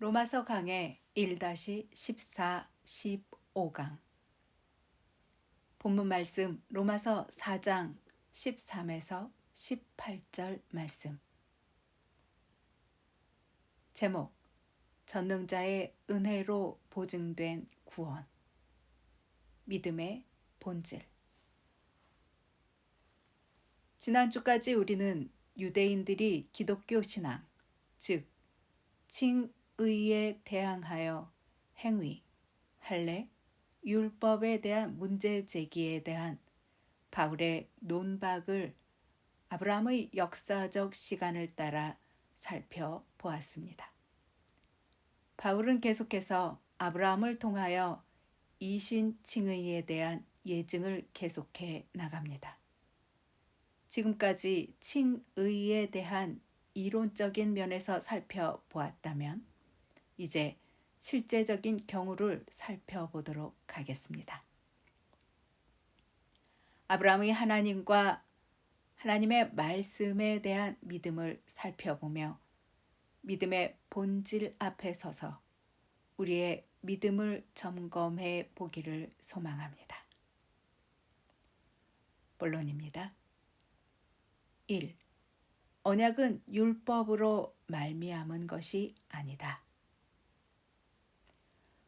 로마서 강해 1-14, 15강. 본문 말씀 로마서 4장 13에서 18절 말씀. 제목: 전능자의 은혜로 보증된 구원. 믿음의 본질. 지난주까지 우리는 유대인들이 기독교 신앙, 즉 칭의에 대항하여 행위, 할례, 율법에 대한 문제 제기에 대한 바울의 논박을 아브라함의 역사적 시간을 따라 살펴보았습니다. 바울은 계속해서 아브라함을 통하여 이신칭의에 대한 예증을 계속해 나갑니다. 지금까지 칭의에 대한 이론적인 면에서 살펴보았다면 이제 실제적인 경우를 살펴보도록 하겠습니다. 아브라함의 하나님과 하나님의 말씀에 대한 믿음을 살펴보며 믿음의 본질 앞에 서서 우리의 믿음을 점검해 보기를 소망합니다. 본론입니다. 1. 언약은 율법으로 말미암은 것이 아니다.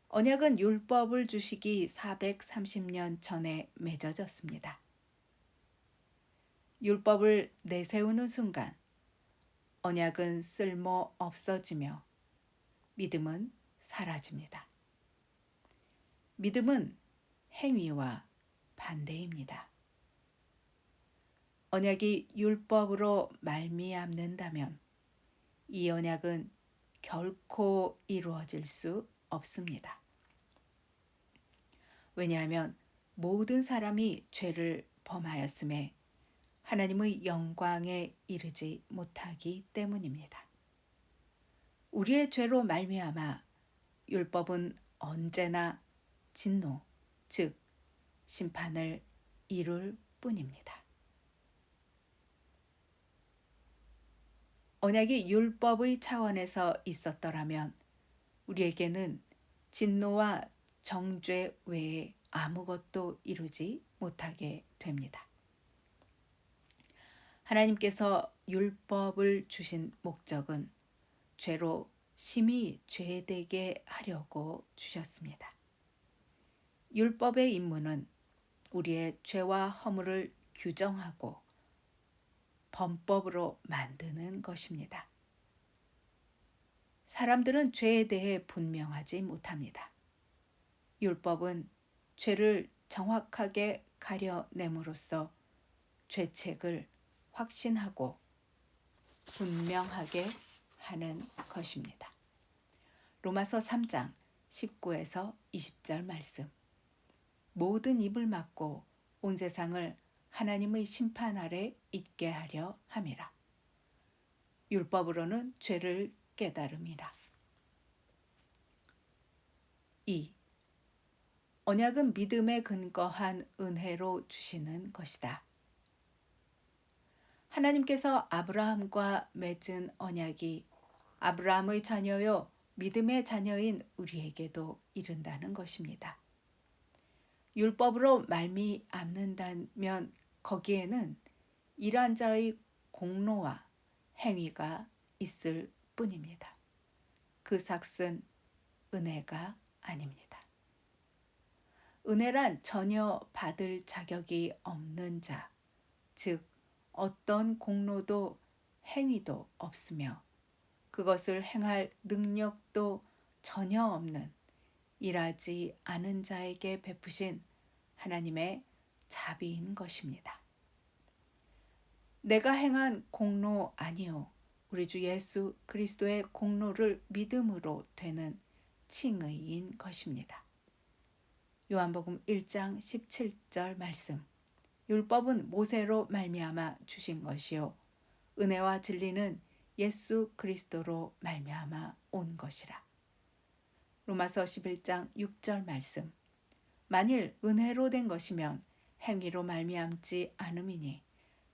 언약은 율법을 주시기 430년 전에 맺어졌습니다. 율법을 내세우는 순간 언약은 쓸모 없어지며 믿음은 사라집니다. 믿음은 행위와 반대입니다. 언약이 율법으로 말미암는다면 이 언약은 결코 이루어질 수 없습니다. 왜냐하면 모든 사람이 죄를 범하였음에 하나님의 영광에 이르지 못하기 때문입니다. 우리의 죄로 말미암아 율법은 언제나 진노, 즉 심판을 이룰 뿐입니다. 언약이 율법의 차원에서 있었더라면 우리에게는 진노와 정죄 외에 아무것도 이루지 못하게 됩니다. 하나님께서 율법을 주신 목적은 죄로 심히 죄되게 하려고 주셨습니다. 율법의 임무는 우리의 죄와 허물을 규정하고 범법으로 만드는 것입니다. 사람들은 죄에 대해 분명하지 못합니다. 율법은 죄를 정확하게 가려냄으로써 죄책을 확신하고 분명하게 하는 것입니다. 로마서 3장 19에서 20절 말씀. 모든 입을 막고 온 세상을 하나님의 심판 아래 있게 하려 함이라. 율법으로는 죄를 깨달음이라. 2. 언약은 믿음에 근거한 은혜로 주시는 것이다. 하나님께서 아브라함과 맺은 언약이 아브라함의 자녀요 믿음의 자녀인 우리에게도 이른다는 것입니다. 율법으로 말미암는다면 거기에는 일한 자의 공로와 행위가 있을 뿐입니다. 그 삭은 은혜가 아닙니다. 은혜란 전혀 받을 자격이 없는 자, 즉 어떤 공로도 행위도 없으며 그것을 행할 능력도 전혀 없는 일하지 않은 자에게 베푸신 하나님의 자비인 것입니다. 내가 행한 공로 아니요 우리 주 예수 그리스도의 공로를 믿음으로 되는 칭의인 것입니다. 요한복음 1장 17절 말씀. 율법은 모세로 말미암아 주신 것이요 은혜와 진리는 예수 그리스도로 말미암아 온 것이라. 로마서 11장 6절 말씀. 만일 은혜로 된 것이면 행위로 말미암지 않음이니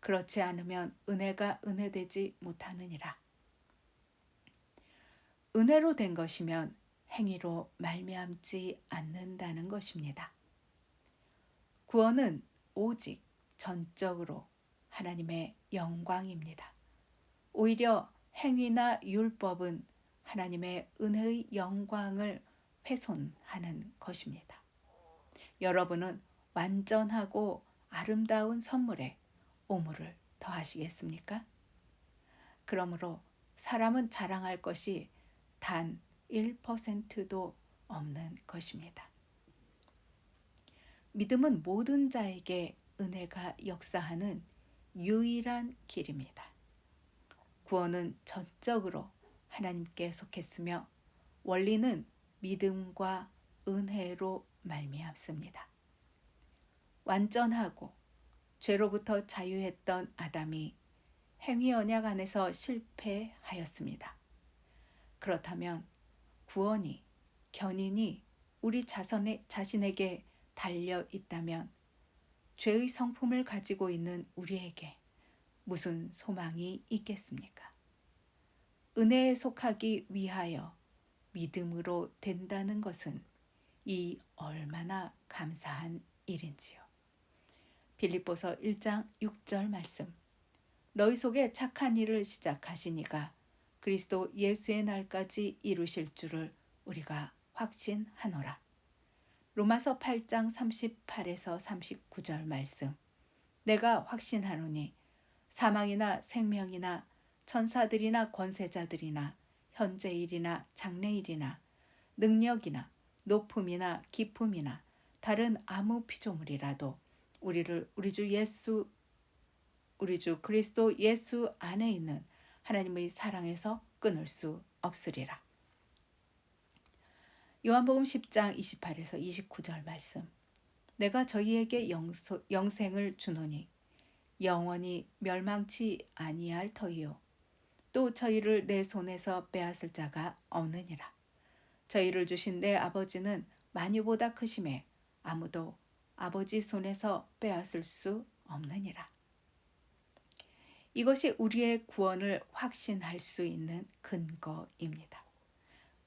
그렇지 않으면 은혜가 은혜되지 못하느니라. 은혜로 된 것이면 행위로 말미암지 않는다는 것입니다. 구원은 오직 전적으로 하나님의 영광입니다. 오히려 행위나 율법은 하나님의 은혜의 영광을 훼손하는 것입니다. 여러분은 완전하고 아름다운 선물에 오물을 더하시겠습니까? 그러므로 사람은 자랑할 것이 단 1%도 없는 것입니다. 믿음은 모든 자에게 은혜가 역사하는 유일한 길입니다. 구원은 전적으로 하나님께 속했으며 원리는 믿음과 은혜로 말미암습니다. 완전하고 죄로부터 자유했던 아담이 행위 언약 안에서 실패하였습니다. 그렇다면 구원이 견인이 우리 자신에게 달려 있다면 죄의 성품을 가지고 있는 우리에게 무슨 소망이 있겠습니까? 은혜에 속하기 위하여 믿음으로 된다는 것은 이 얼마나 감사한 일인지요. 빌립보서 1장 6절 말씀. 너희 속에 착한 일을 시작하시니가 그리스도 예수의 날까지 이루실 줄을 우리가 확신하노라. 로마서 8장 38에서 39절 말씀. 내가 확신하노니 사망이나 생명이나 천사들이나 권세자들이나 현재일이나 장래일이나 능력이나 높음이나 깊음이나 다른 아무 피조물이라도 우리를 우리 주 그리스도 예수 안에 있는 하나님의 사랑에서 끊을 수 없으리라. 요한복음 10장 28에서 29절 말씀. 내가 저희에게 영생을 주노니 영원히 멸망치 아니할 터이요 또 저희를 내 손에서 빼앗을 자가 없느니라. 저희를 주신 내 아버지는 만유보다 크심에 아무도 아버지 손에서 빼앗을 수 없느니라. 이것이 우리의 구원을 확신할 수 있는 근거입니다.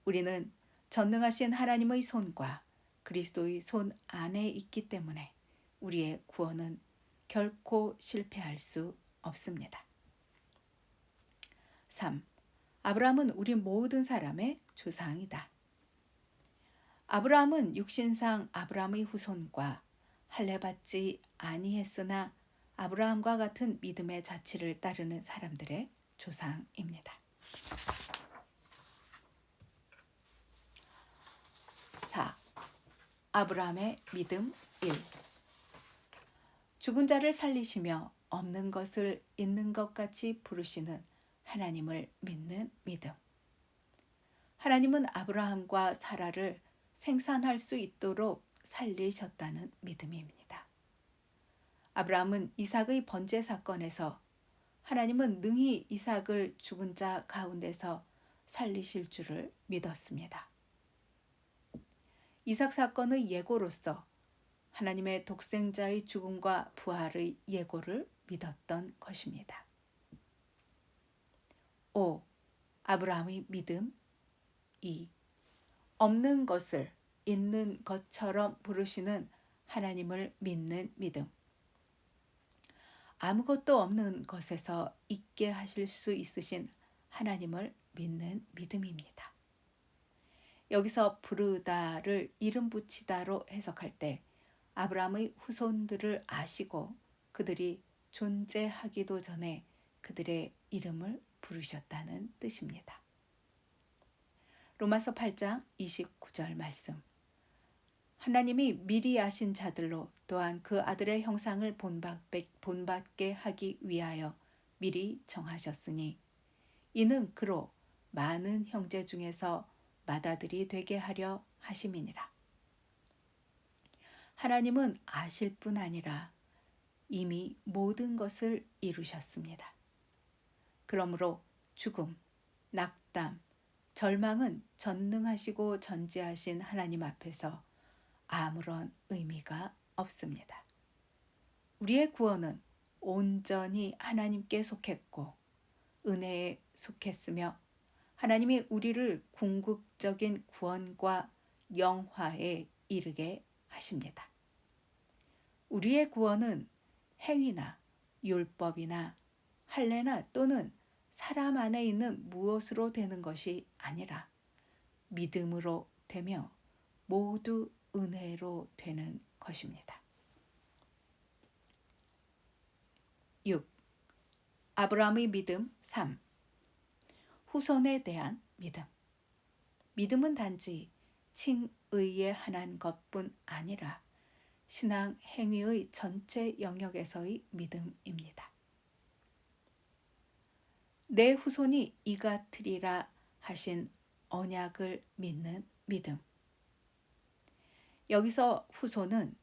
우리는 전능하신 하나님의 손과 그리스도의 손 안에 있기 때문에 우리의 구원은 결코 실패할 수 없습니다. 3. 아브라함은 우리 모든 사람의 조상이다. 아브라함은 육신상 아브라함의 후손과 할례받지 아니했으나 아브라함과 같은 믿음의 자취를 따르는 사람들의 조상입니다. 4. 아브라함의 믿음 1. 죽은 자를 살리시며 없는 것을 있는 것 같이 부르시는 하나님을 믿는 믿음. 하나님은 아브라함과 사라를 생산할 수 있도록 살리셨다는 믿음입니다. 아브라함은 이삭의 번제 사건에서 하나님은 능히 이삭을 죽은 자 가운데서 살리실 줄을 믿었습니다. 이삭 사건의 예고로서 하나님의 독생자의 죽음과 부활의 예고를 믿었던 것입니다. 5. 아브라함의 믿음 2. 없는 것을 있는 것처럼 부르시는 하나님을 믿는 믿음. 아무것도 없는 것에서 있게 하실 수 있으신 하나님을 믿는 믿음입니다. 여기서 부르다를 이름 붙이다로 해석할 때 아브라함의 후손들을 아시고 그들이 존재하기도 전에 그들의 이름을 부르셨다는 뜻입니다. 로마서 8장 29절 말씀. 하나님이 미리 아신 자들로 또한 그 아들의 형상을 본받게 하기 위하여 미리 정하셨으니 이는 그로 많은 형제 중에서 맏아들이 되게 하려 하심이니라. 하나님은 아실 뿐 아니라 이미 모든 것을 이루셨습니다. 그러므로 죽음, 낙담, 절망은 전능하시고 전지하신 하나님 앞에서 아무런 의미가 없습니다. 우리의 구원은 온전히 하나님께 속했고 은혜에 속했으며 하나님이 우리를 궁극적인 구원과 영화에 이르게 하십니다. 우리의 구원은 행위나 율법이나 할례나 또는 사람 안에 있는 무엇으로 되는 것이 아니라 믿음으로 되며 모두 은혜로 되는 것입니다. 6. 아브라함의 믿음 3. 후손에 대한 믿음. 믿음은 단지 칭의에 한한 것뿐 아니라 신앙 행위의 전체 영역에서의 믿음입니다. 내 후손이 이 같으리라 하신 언약을 믿는 믿음. 여기서 후손은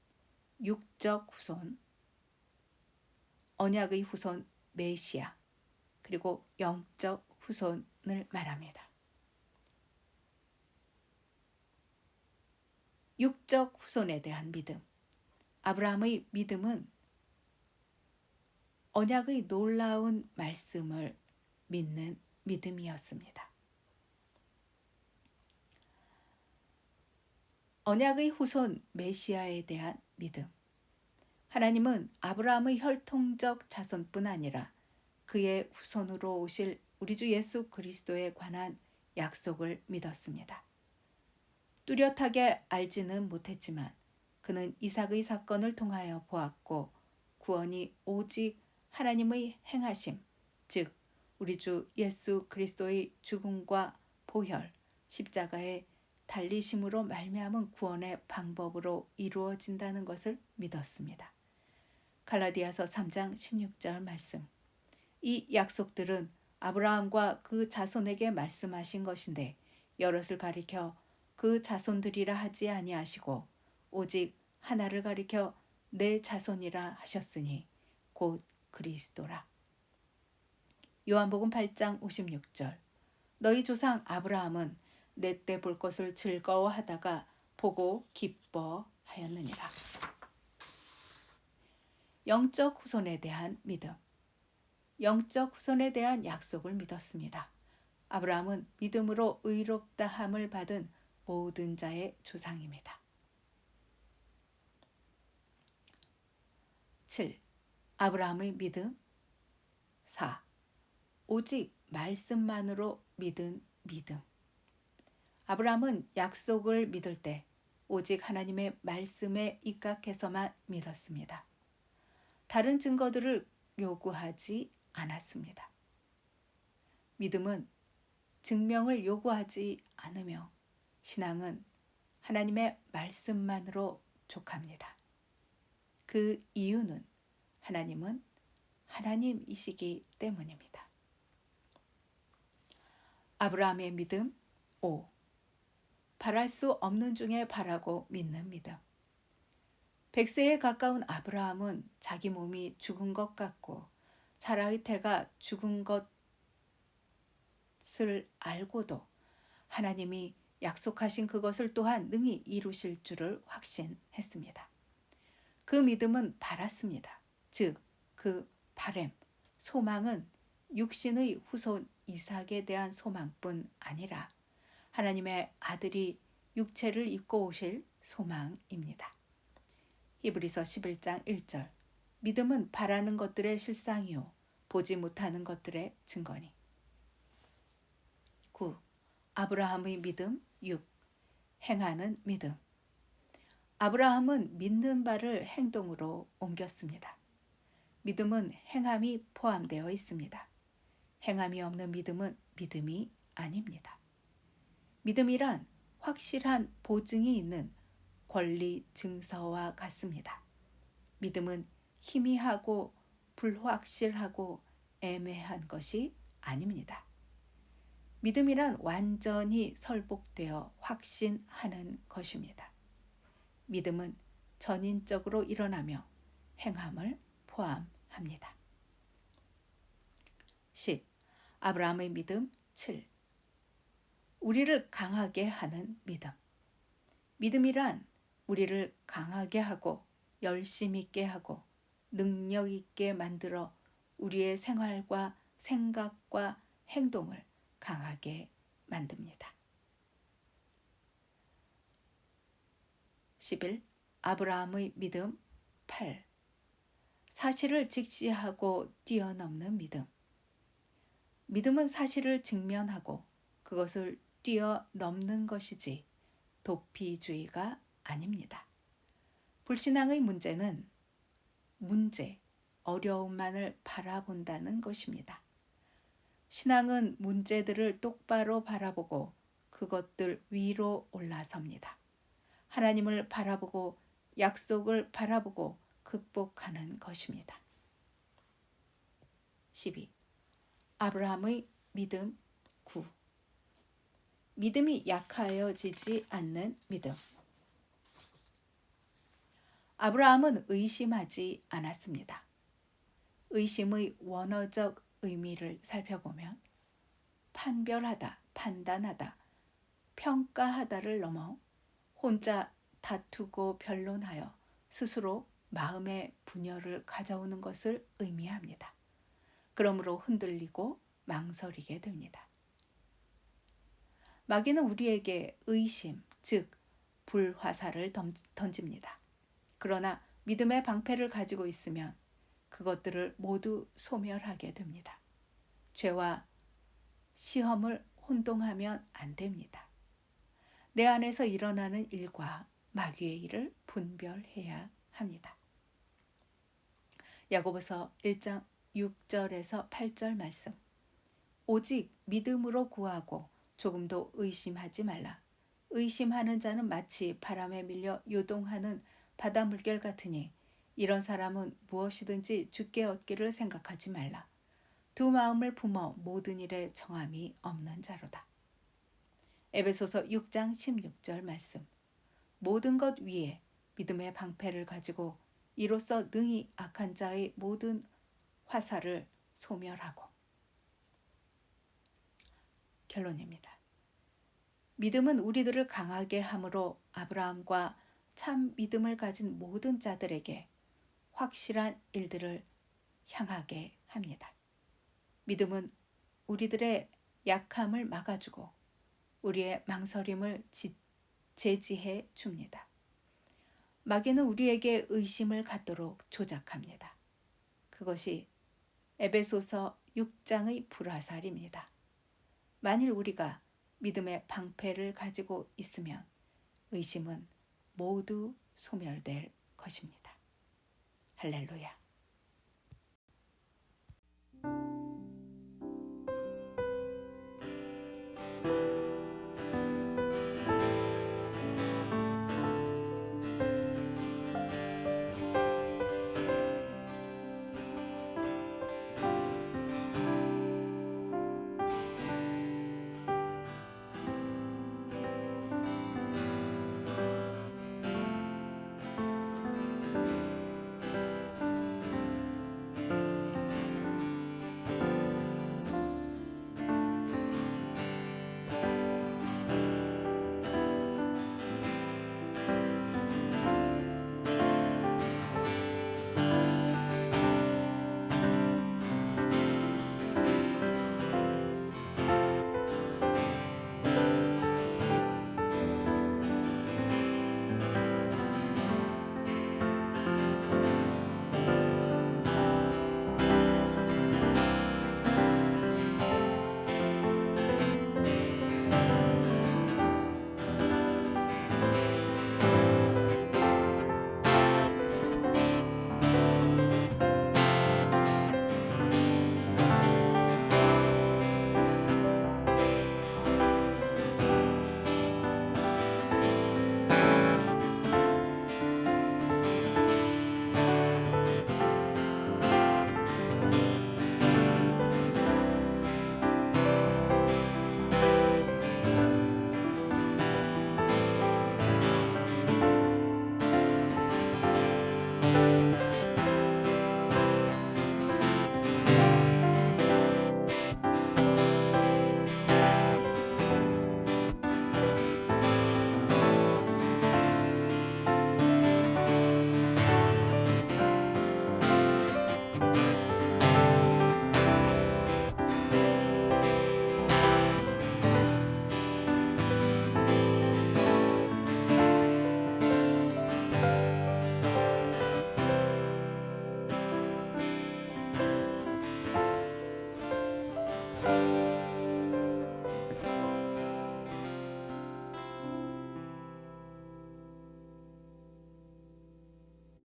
육적 후손, 언약의 후손 메시아, 그리고 영적 후손을 말합니다. 육적 후손에 대한 믿음. 아브라함의 믿음은 언약의 놀라운 말씀을 믿는 믿음이었습니다. 언약의 후손 메시아에 대한 믿음. 하나님은 아브라함의 혈통적 자손뿐 아니라 그의 후손으로 오실 우리 주 예수 그리스도에 관한 약속을 믿었습니다. 뚜렷하게 알지는 못했지만 그는 이삭의 사건을 통하여 보았고 구원이 오직 하나님의 행하심, 즉 우리 주 예수 그리스도의 죽음과 보혈, 십자가의 달리심으로 말미암은 구원의 방법으로 이루어진다는 것을 믿었습니다. 갈라디아서 3장 16절 말씀. 이 약속들은 아브라함과 그 자손에게 말씀하신 것인데 여럿을 가리켜 그 자손들이라 하지 아니하시고 오직 하나를 가리켜 내 자손이라 하셨으니 곧 그리스도라. 요한복음 8장 56절. 너희 조상 아브라함은 내 때 볼 것을 즐거워하다가 보고 기뻐하였느니라. 영적 후손에 대한 믿음. 영적 후손에 대한 약속을 믿었습니다. 아브라함은 믿음으로 의롭다함을 받은 모든 자의 조상입니다. 7. 아브라함의 믿음 4. 오직 말씀만으로 믿은 믿음. 아브라함은 약속을 믿을 때 오직 하나님의 말씀에 입각해서만 믿었습니다. 다른 증거들을 요구하지 않았습니다. 믿음은 증명을 요구하지 않으며 신앙은 하나님의 말씀만으로 족합니다. 그 이유는 하나님은 하나님이시기 때문입니다. 아브라함의 믿음 5. 바랄 수 없는 중에 바라고 믿는 믿음. 100세에 가까운 아브라함은 자기 몸이 죽은 것 같고 사라의 태가 죽은 것을 알고도 하나님이 약속하신 그것을 또한 능히 이루실 줄을 확신했습니다. 그 믿음은 바랐습니다. 즉, 그 바램, 소망은 육신의 후손 이삭에 대한 소망뿐 아니라 하나님의 아들이 육체를 입고 오실 소망입니다. 히브리서 11장 1절. 믿음은 바라는 것들의 실상이요 보지 못하는 것들의 증거니. 9. 아브라함의 믿음 6. 행하는 믿음. 아브라함은 믿는 바를 행동으로 옮겼습니다. 믿음은 행함이 포함되어 있습니다. 행함이 없는 믿음은 믿음이 아닙니다. 믿음이란 확실한 보증이 있는 권리 증서와 같습니다. 믿음은 희미하고 불확실하고 애매한 것이 아닙니다. 믿음이란 완전히 설복되어 확신하는 것입니다. 믿음은 전인적으로 일어나며 행함을 포함합니다. 10. 아브라함의 믿음 7. 우리를 강하게 하는 믿음. 믿음이란 우리를 강하게 하고 열심 있게 하고 능력 있게 만들어 우리의 생활과 생각과 행동을 강하게 만듭니다. 11. 아브라함의 믿음 8. 사실을 직시하고 뛰어넘는 믿음. 믿음은 사실을 직면하고 그것을 뛰어넘는 것이지 도피주의가 아닙니다. 불신앙의 문제는 어려움만을 바라본다는 것입니다. 신앙은 문제들을 똑바로 바라보고 그것들 위로 올라섭니다. 하나님을 바라보고 약속을 바라보고 극복하는 것입니다. 12. 아브라함의 믿음 9. 믿음이 약하여지지 않는 믿음. 아브라함은 의심하지 않았습니다. 의심의 원어적 의미를 살펴보면 판별하다, 판단하다, 평가하다를 넘어 혼자 다투고 변론하여 스스로 마음의 분열을 가져오는 것을 의미합니다. 그러므로 흔들리고 망설이게 됩니다. 마귀는 우리에게 의심, 즉 불화살을 던집니다. 그러나 믿음의 방패를 가지고 있으면 그것들을 모두 소멸하게 됩니다. 죄와 시험을 혼동하면 안 됩니다. 내 안에서 일어나는 일과 마귀의 일을 분별해야 합니다. 야고보서 1장 6절에서 8절 말씀. 오직 믿음으로 구하고 조금도 의심하지 말라. 의심하는 자는 마치 바람에 밀려 요동하는 바다 물결 같으니 이런 사람은 무엇이든지 주께 얻기를 생각하지 말라. 두 마음을 품어 모든 일에 정함이 없는 자로다. 에베소서 6장 16절 말씀. 모든 것 위에 믿음의 방패를 가지고 이로써 능히 악한 자의 모든 화살을 소멸하고. 결론입니다. 믿음은 우리들을 강하게 함으로 아브라함과 참 믿음을 가진 모든 자들에게 확실한 일들을 향하게 합니다. 믿음은 우리들의 약함을 막아주고 우리의 망설임을 제지해 줍니다. 마귀는 우리에게 의심을 갖도록 조작합니다. 그것이 에베소서 6장의 불화살입니다. 만일 우리가 믿음의 방패를 가지고 있으면 의심은 모두 소멸될 것입니다. 할렐루야.